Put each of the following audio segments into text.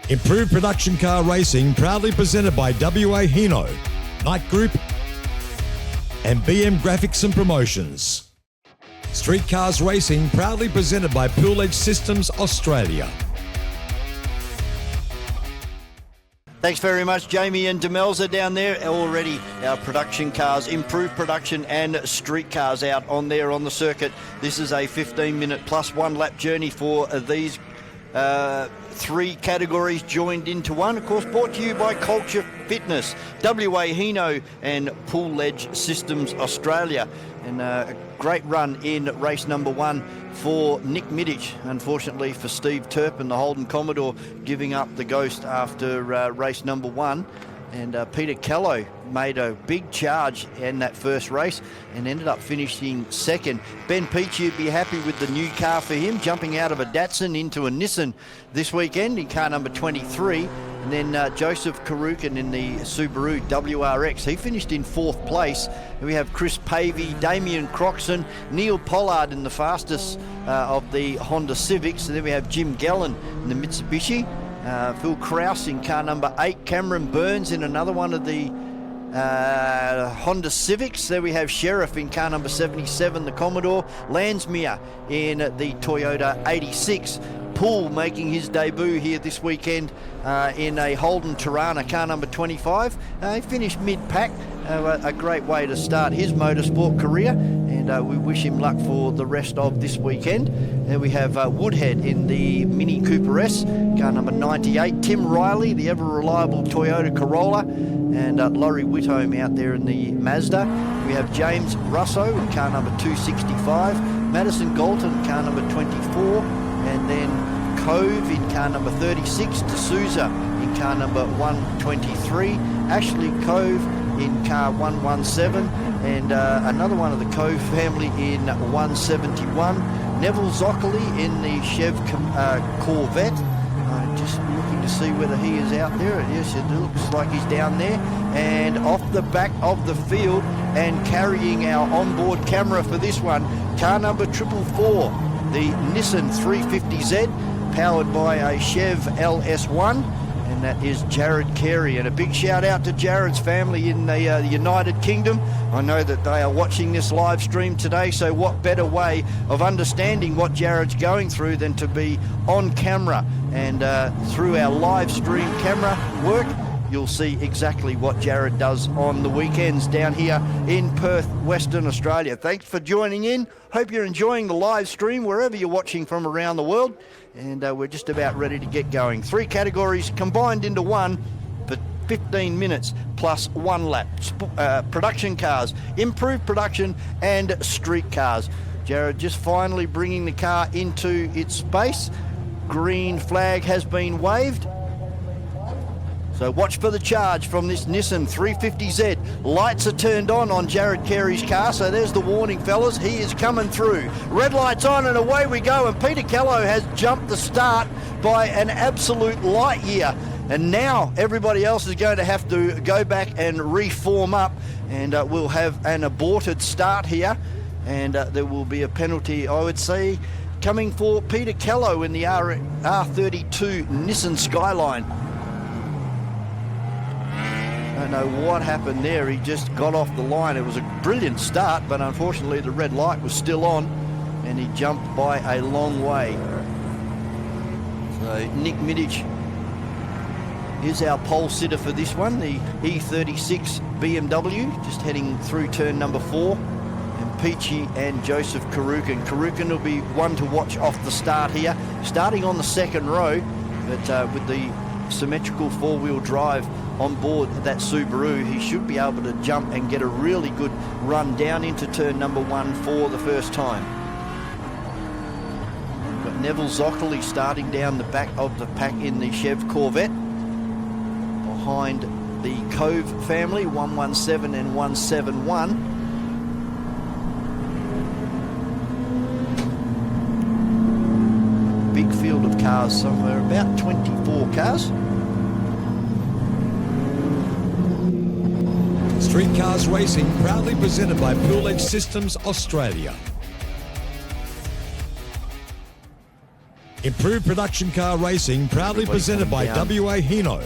Improved Production Car Racing, proudly presented by WA Hino, Knight Group, and BM Graphics and Promotions. Street Cars Racing, proudly presented by Pool Edge Systems Australia. Thanks very much, Jamie and Demelza down there. Already our production cars, improved production and street cars out on there on the circuit. This is a 15-minute plus one lap journey for these three categories joined into one. Of course, brought to you by Culture Fitness, WA Hino and Pool Edge Systems Australia. And a great run in race number one for Nick Middich. Unfortunately for Steve Turpin, the Holden Commodore, giving up the ghost after race number one. And Peter Kello made a big charge in that first race and ended up finishing second. Ben Peachy would be happy with the new car for him, jumping out of a Datsun into a Nissan this weekend in car number 23. And then Joseph Karukin in the Subaru WRX. He finished in fourth place. And we have Chris Pavey, Damien Croxon, Neil Pollard in the fastest of the Honda Civics. And then we have Jim Gallen in the Mitsubishi. Phil Krause in car number 8. Cameron Burns in another one of the Honda Civics. There we have Sheriff in car number 77, the Commodore. Landsmere in the Toyota 86. Poole making his debut here this weekend in a Holden Tirana, car number 25. He finished mid-pack. A great way to start his motorsport career, and we wish him luck for the rest of this weekend. Then we have Woodhead in the Mini Cooper S, car number 98. Tim Riley, the ever-reliable Toyota Corolla, and Laurie Whitholm out there in the Mazda. We have James Russo in car number 265. Madison Galton, car number 24. And then Cove in car number 36. D'Souza in car number 123. Ashley Cove in car 117. And another one of the Cove family in 171. Neville Zocoli in the Chev Corvette. Just looking to see whether he is out there. Yes, it looks like he's down there. And off the back of the field and carrying our onboard camera for this one, car number 444. The Nissan 350Z, powered by a Chev LS1, and that is Jared Carey. And a big shout out to Jared's family in the United Kingdom. I know that they are watching this live stream today, so what better way of understanding what Jared's going through than to be on camera. And through our live stream camera work, you'll see exactly what Jared does on the weekends down here in Perth, Western Australia. Thanks for joining in. Hope you're enjoying the live stream wherever you're watching from around the world. And we're just about ready to get going. Three categories combined into one for 15 minutes plus one lap. Production cars, improved production, and street cars. Jared just finally bringing the car into its space. Green flag has been waved. So watch for the charge from this Nissan 350Z. Lights are turned on Jared Carey's car, so there's the warning, fellas. He is coming through. Red lights on and away we go, and Peter Kello has jumped the start by an absolute light year. And now everybody else is going to have to go back and reform up, and we'll have an aborted start here, and there will be a penalty, I would say, coming for Peter Kello in the R32 Nissan Skyline. I don't know what happened there. He just got off the line. It was a brilliant start, but unfortunately the red light was still on and he jumped by a long way. So Nick Middich is our pole sitter for this one, the E36 BMW, just heading through turn number 4. And Peachy and Joseph Karukin. Karukin will be one to watch off the start here, starting on the second row, but with the symmetrical four-wheel drive on board that Subaru, he should be able to jump and get a really good run down into turn number 1 for the first time. We've got Neville Zocoli starting down the back of the pack in the Chev Corvette, behind the Cove family, 117 and 171. Big field of cars, somewhere about 24 cars. Street Cars Racing, proudly presented by Pool Edge Systems Australia. Improved Production Car Racing, proudly Everybody presented by coming down. WA Hino,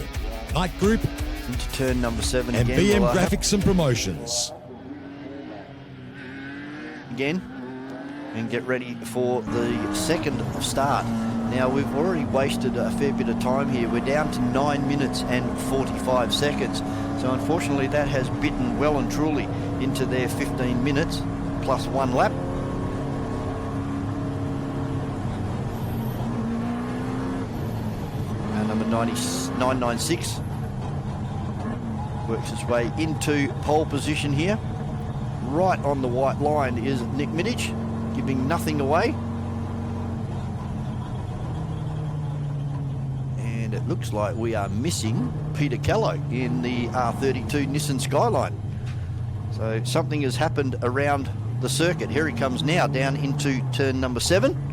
Knight Group, Into turn number 7 and again. BM Well, Graphics and Promotions. again, and get ready for the second start. Now, we've already wasted a fair bit of time here. We're down to 9 minutes and 45 seconds. So unfortunately, that has bitten well and truly into their 15 minutes plus 1 lap. Number 996 works its way into pole position here. Right on the white line is Nick Middich, giving nothing away. And it looks like we are missing Peter Callow in the R32 Nissan Skyline. So something has happened around the circuit. Here he comes now down into turn number 7.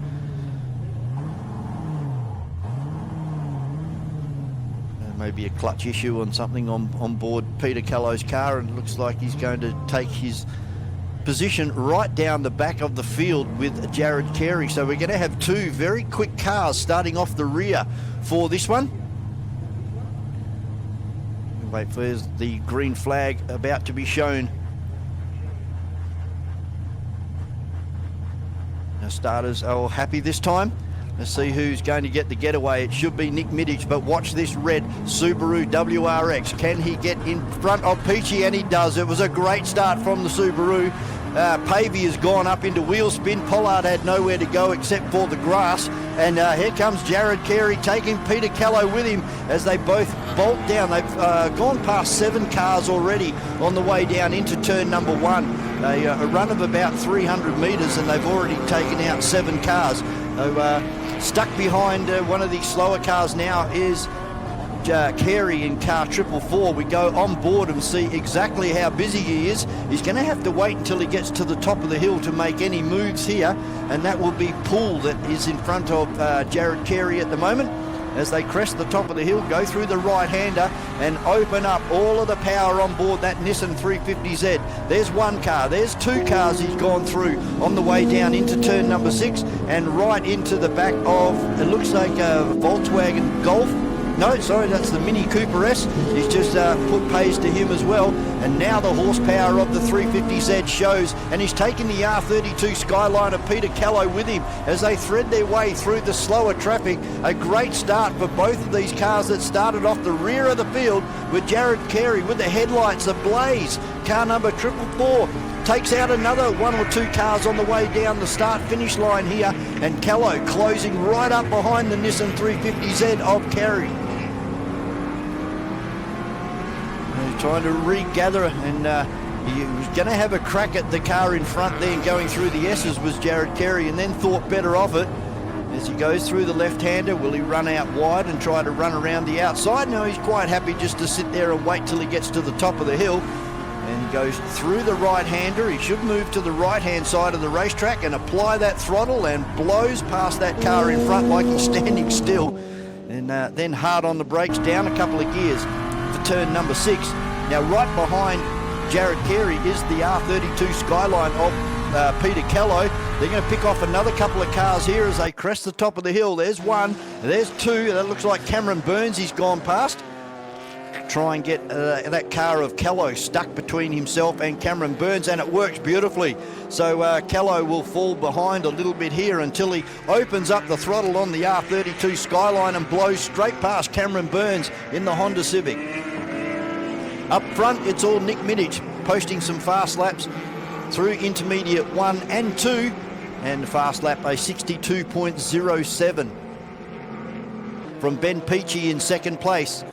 Maybe a clutch issue on something on board Peter Callow's car, and it looks like he's going to take his position right down the back of the field with Jared Carey. So we're going to have 2 very quick cars starting off the rear for this one. Wait for the green flag about to be shown. Now starters are all happy this time. Let's see who's going to get the getaway. It should be Nick Middich, but watch this red Subaru WRX. Can he get in front of Peachy? And he does. It was a great start from the Subaru. Pavey has gone up into wheel spin. Pollard had nowhere to go except for the grass. And here comes Jared Carey taking Peter Callow with him as they both bolt down. They've gone past 7 cars already on the way down into turn number 1. A run of about 300 metres, and they've already taken out 7 cars. So, stuck behind one of the slower cars now is Carey in car 444. We go on board and see exactly how busy he is. He's going to have to wait until he gets to the top of the hill to make any moves here, and that will be Poole that is in front of Jared Carey at the moment. As they crest the top of the hill, go through the right-hander and open up all of the power on board that Nissan 350Z. There's 1 car, there's 2 cars he's gone through on the way down into turn number 6 and right into the back of, it looks like a Volkswagen Golf. No, sorry, that's the Mini Cooper S. He's just put pace to him as well. And now the horsepower of the 350Z shows. And he's taken the R32 Skyline of Peter Callow with him as they thread their way through the slower traffic. A great start for both of these cars that started off the rear of the field with Jared Carey with the headlights ablaze. Car number 444 takes out another 1 or 2 cars on the way down the start-finish line here. And Callow closing right up behind the Nissan 350Z of Carey. Trying to regather, and he was going to have a crack at the car in front there, going through the S's was Jared Carey, and then thought better of it. As he goes through the left-hander, will he run out wide and try to run around the outside? No, he's quite happy just to sit there and wait till he gets to the top of the hill. And he goes through the right-hander. He should move to the right-hand side of the racetrack and apply that throttle and blows past that car in front like he's standing still. And then hard on the brakes, down a couple of gears for turn number 6. Now, right behind Jared Carey is the R32 Skyline of Peter Callow. They're going to pick off another couple of cars here as they crest the top of the hill. There's 1, there's 2. That looks like Cameron Burns he's gone past. Try and get that car of Callow stuck between himself and Cameron Burns, and it works beautifully. So Callow will fall behind a little bit here until he opens up the throttle on the R32 Skyline and blows straight past Cameron Burns in the Honda Civic. Up front, it's all Nick Middich posting some fast laps through intermediate 1 and 2, and fast lap a 62.07. From Ben Peachy in second place,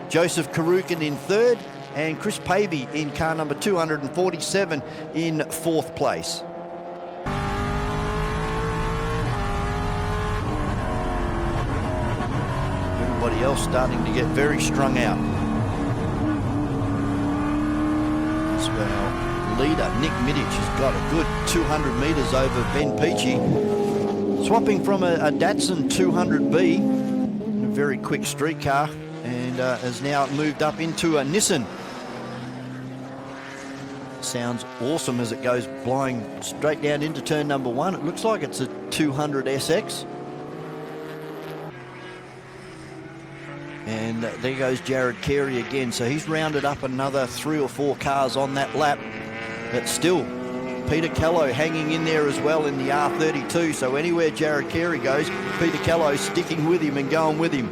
Joseph Karukin in third, and Chris Pavey in car number 247 in 4th place. Everybody else starting to get very strung out. Our leader, Nick Middich, has got a good 200 metres over Ben Peachy. Swapping from a Datsun 200B, a very quick street car, and has now moved up into a Nissan. Sounds awesome as it goes blowing straight down into turn number 1. It looks like it's a 200 SX. And there goes Jared Carey again. So he's rounded up another 3 or 4 cars on that lap. But still, Peter Callow hanging in there as well in the R32. So anywhere Jared Carey goes, Peter Callow sticking with him and going with him.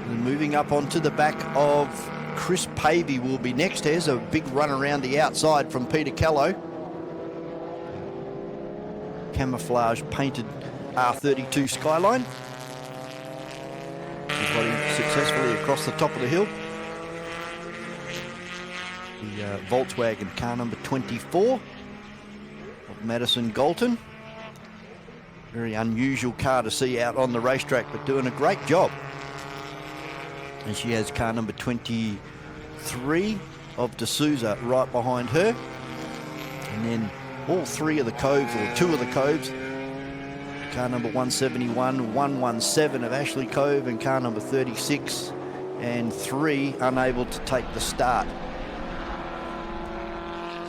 And moving up onto the back of Chris Pavey will be next. There's a big run around the outside from Peter Callow. Camouflage painted R32 Skyline. He's got him successfully across the top of the hill. The Volkswagen car number 24 of Madison Galton. Very unusual car to see out on the racetrack, but doing a great job. And she has car number 23 of D'Souza right behind her. And then all 3 of the Coves, or 2 of the Coves, car number 171, 117 of Ashley Cove, and car number 36 and 3 unable to take the start.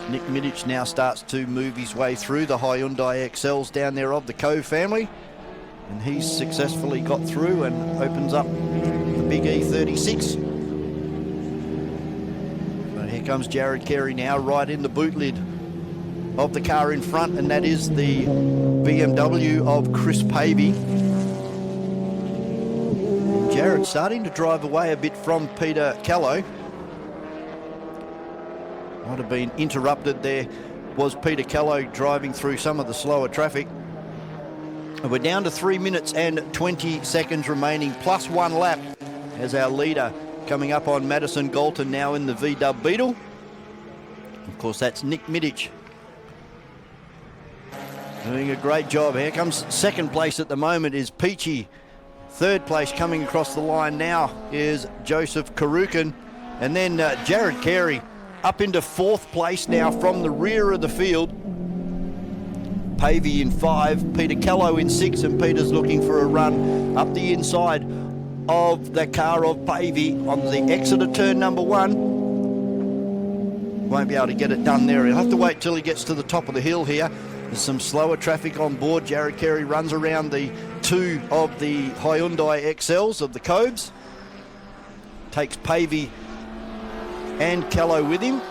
Nick Middich now starts to move his way through the Hyundai XLs down there of the Cove family, and he's successfully got through and opens up the big E36. But here comes Jared Carey now, right in the boot lid of the car in front, and that is the BMW of Chris Pavey. Jared starting to drive away a bit from Peter Callow. Might have been interrupted there, was Peter Callow driving through some of the slower traffic. And we're down to 3 minutes and 20 seconds remaining, plus 1 lap, as our leader coming up on Madison Galton now in the VW Beetle. Of course, that's Nick Middich, doing a great job. Here comes second place at the moment is Peachy. Third place coming across the line now is Joseph Karukin. And then Jared Carey up into 4th place now from the rear of the field. Pavey in 5, Peter Callow in 6, and Peter's looking for a run up the inside of the car of Pavey on the exit of turn number 1. Won't be able to get it done there. He'll have to wait till he gets to the top of the hill here. There's some slower traffic on board. Jared Carey runs around the 2 of the Hyundai XLs of the Coves. Takes Pavey and Callow with him.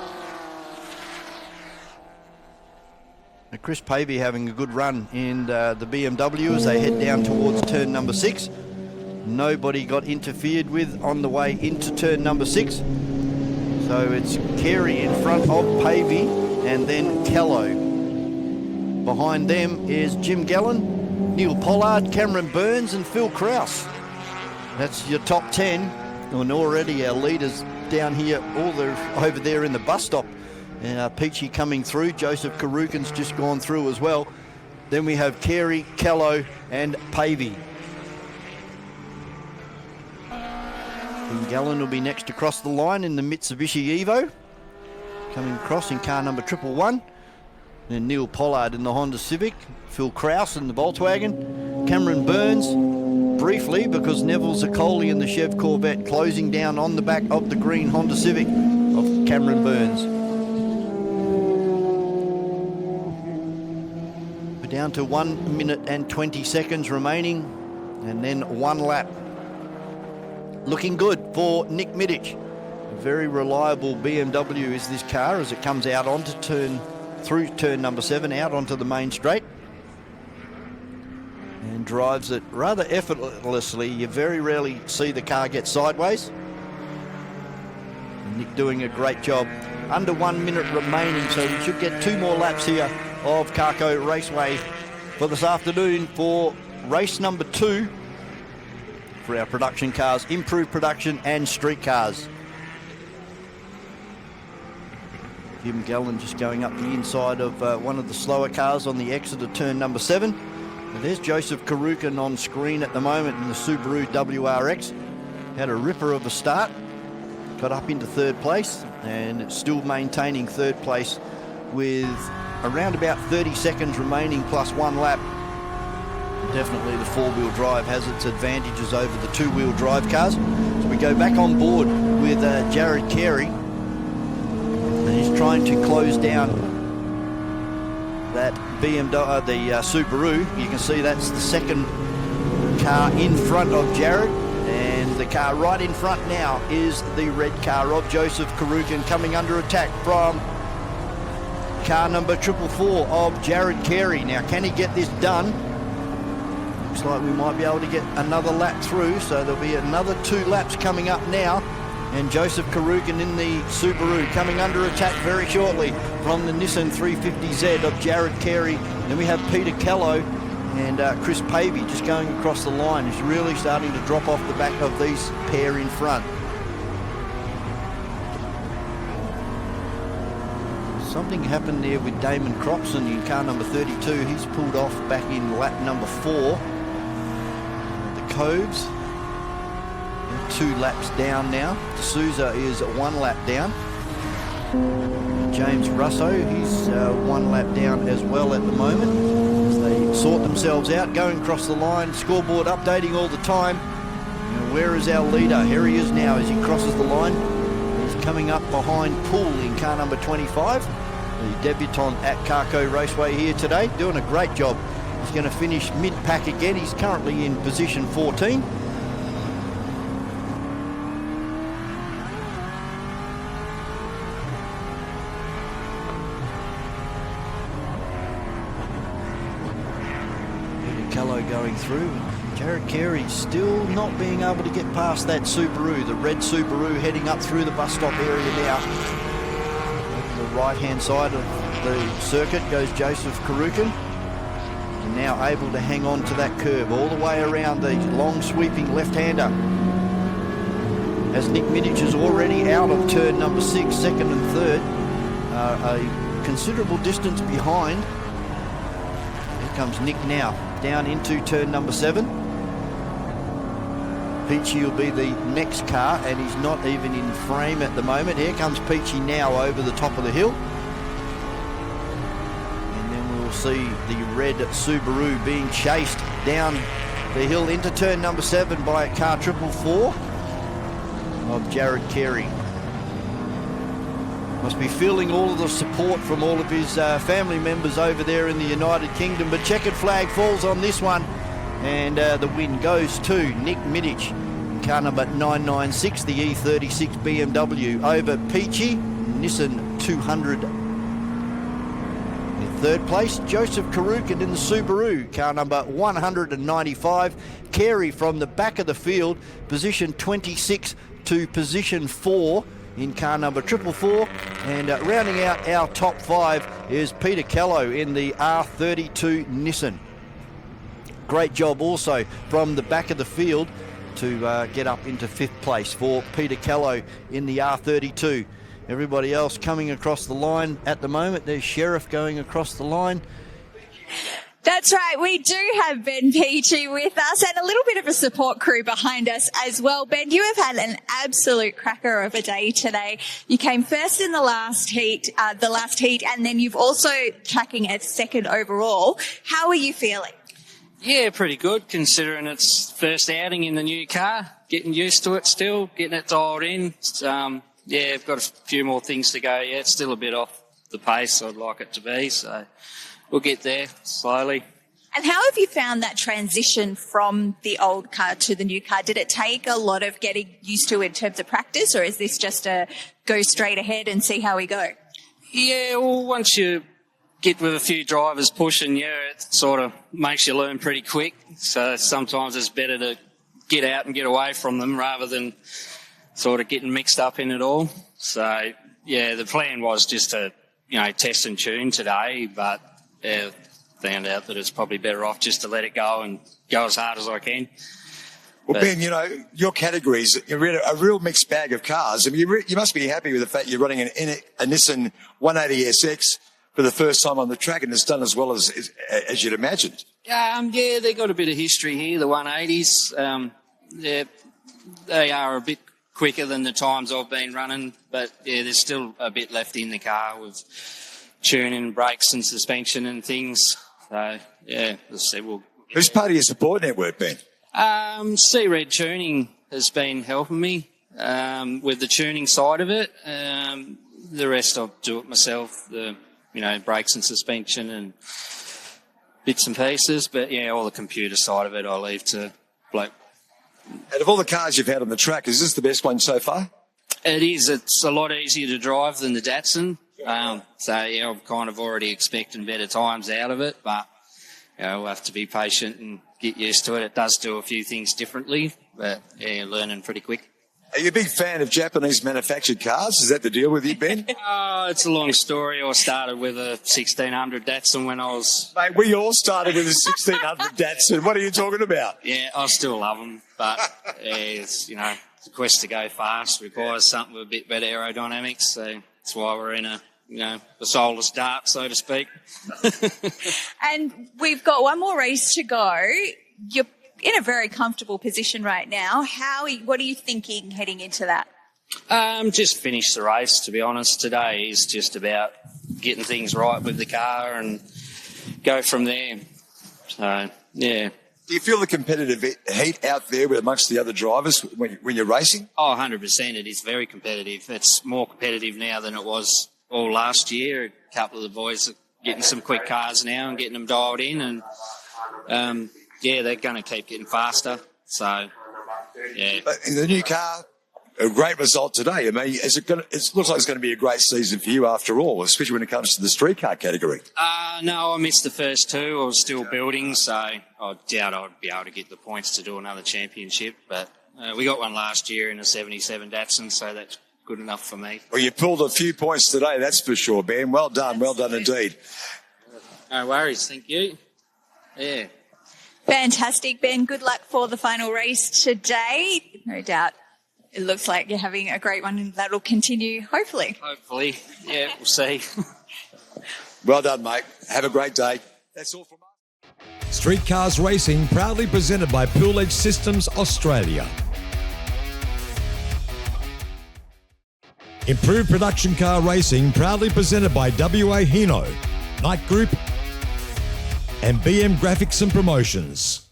Now Chris Pavey having a good run in the BMW as they head down towards turn number 6. Nobody got interfered with on the way into turn number 6. So it's Carey in front of Pavey and then Callow. Behind them is Jim Gallen, Neil Pollard, Cameron Burns and Phil Krause. That's your top 10. And already our leaders down here, over there in the bus stop. Peachy coming through. Joseph Karukin's just gone through as well. Then we have Carey, Callow and Pavey. Jim Gallen will be next across the line in the Mitsubishi Evo. Coming across in car number 111. Then Neil Pollard in the Honda Civic, Phil Krause in the Volkswagen, Cameron Burns briefly because Neville Zaccoli in the Chev Corvette closing down on the back of the green Honda Civic of Cameron Burns. We're down to 1 minute and 20 seconds remaining and then 1 lap. Looking good for Nick Middich. A very reliable BMW is this car as it comes out onto through turn number 7 out onto the main straight and drives it rather effortlessly. You very rarely see the car get sideways. And Nick doing a great job. Under 1 minute remaining, so we should get 2 more laps here of Carco Raceway for this afternoon for race number 2 for our production cars, improved production and street cars. Jim Gallen just going up the inside of one of the slower cars on the exit of turn number 7. And there's Joseph Karukin on screen at the moment in the Subaru WRX. Had a ripper of a start, got up into 3rd place and still maintaining 3rd place with around about 30 seconds remaining plus 1 lap. Definitely the 4-wheel drive has its advantages over the 2-wheel drive cars. So we go back on board with Jared Carey. And he's trying to close down that BMW, the Subaru. You can see that's the second car in front of Jared. And the car right in front now is the red car of Joseph Karukin, coming under attack from car number 444 of Jared Carey. Now, can he get this done? Looks like we might be able to get another lap through, so there'll be another 2 laps coming up now. And Joseph Karukin in the Subaru coming under attack very shortly from the Nissan 350Z of Jared Carey. Then we have Peter Kello and Chris Pavey just going across the line. Is really starting to drop off the back of these pair in front. Something happened there with Damon Cropson in car number 32. He's pulled off back in lap number 4. The Coves, 2 laps down now. D'Souza is 1 lap down. James Russo, he's 1 lap down as well at the moment. As they sort themselves out, going across the line, scoreboard updating all the time. Now, where is our leader? Here he is now as he crosses the line. He's coming up behind Poole in car number 25, the debutant at Carco Raceway here today, doing a great job. He's going to finish mid-pack again. He's currently in position 14. Going through. Jared Carey still not being able to get past that Subaru, the red Subaru, heading up through the bus stop area now. Over the right-hand side of the circuit goes Joseph Karukin. And now able to hang on to that curve all the way around the long sweeping left-hander. As Nick Minnich is already out of turn number 6, second and third, a considerable distance behind. Here comes Nick now, down into turn number 7. Peachy will be the next car, and he's not even in frame at the moment. Here comes Peachy now over the top of the hill. And then we'll see the red Subaru being chased down the hill into turn number 7 by a car 444 of Jared Carey. Must be feeling all of the support from all of his family members over there in the United Kingdom. But checkered flag falls on this one, and the win goes to Nick Minnich, car number 996, the E36 BMW, over Peachy, Nissan 200. In third place, Joseph Karukin in the Subaru, car number 195. Carey from the back of the field, position 26 to position 4. In car number 444, and rounding out our top 5 is Peter Kello in the R32 Nissan. Great job also from the back of the field to get up into 5th place for Peter Kello in the R32. Everybody else coming across the line at the moment. There's Sheriff going across the line. That's right. We do have Ben Peachy with us and a little bit of a support crew behind us as well. Ben, you have had an absolute cracker of a day today. You came first in the last heat, and then you've also tracking at 2nd overall. How are you feeling? Yeah, pretty good considering it's first outing in the new car. Getting used to it still, getting it dialed in. Yeah, I've got a few more things to go. Yeah, it's still a bit off the pace I'd like it to be, so we'll get there slowly. And how have you found that transition from the old car to the new car? Did it take a lot of getting used to in terms of practice, or is this just a go straight ahead and see how we go? Yeah, well, once you get with a few drivers pushing, yeah, it sort of makes you learn pretty quick. So sometimes it's better to get out and get away from them rather than sort of getting mixed up in it all. So, yeah, the plan was just to, test and tune today, but found out that it's probably better off just to let it go and go as hard as I can. Well, Ben, your categories, you're a real mixed bag of cars. I mean, you must be happy with the fact you're running a Nissan 180SX for the first time on the track, and it's done as well as you'd imagined. Yeah, they got a bit of history here, the 180s. They are a bit quicker than the times I've been running, but yeah, there's still a bit left in the car with tuning, brakes and suspension and things. So, yeah, let's see. Who's part of your support network, Ben? C-Red Tuning has been helping me with the tuning side of it. The rest I'll do it myself, the brakes and suspension and bits and pieces. But, yeah, all the computer side of it I leave to bloke. Out of all the cars you've had on the track, is this the best one so far? It is. It's a lot easier to drive than the Datsun. So, yeah, I'm kind of already expecting better times out of it, but we'll have to be patient and get used to it. It does do a few things differently, but, yeah, learning pretty quick. Are you a big fan of Japanese manufactured cars? Is that the deal with you, Ben? It's a long story. I started with a 1600 Datsun when I was... Mate, we all started with a 1600 Datsun. What are you talking about? Yeah, I still love them, but it's, the quest to go fast requires something with a bit better aerodynamics, so that's why we're in a soulless dart, so to speak. And we've got one more race to go. You're in a very comfortable position right now. What are you thinking heading into that? Just finish the race, to be honest. Today is just about getting things right with the car and go from there. So, yeah. Do you feel the competitive heat out there amongst the other drivers when you're racing? Oh, 100%. It is very competitive. It's more competitive now than it was all last year. A couple of the boys are getting some quick cars now and getting them dialed in, and they're going to keep getting faster. So, yeah. But in the new car, a great result today. I mean, it looks like it's going to be a great season for you after all, especially when it comes to the street car category. No, I missed the first two. I was still building, so I doubt I'd be able to get the points to do another championship. But we got one last year in a 77 Datsun, so that's good enough for me. Well, you pulled a few points today, that's for sure, Ben. Well done. Well done indeed. No worries. Thank you. Yeah. Fantastic, Ben. Good luck for the final race today. No doubt it looks like you're having a great one, and that'll continue, hopefully. Hopefully. Yeah, we'll see. Well done, mate. Have a great day. That's all from us. Street Cars Racing, proudly presented by Pool Edge Systems Australia. Improved Production Car Racing, proudly presented by WA Hino, Knight Group, and BM Graphics and Promotions.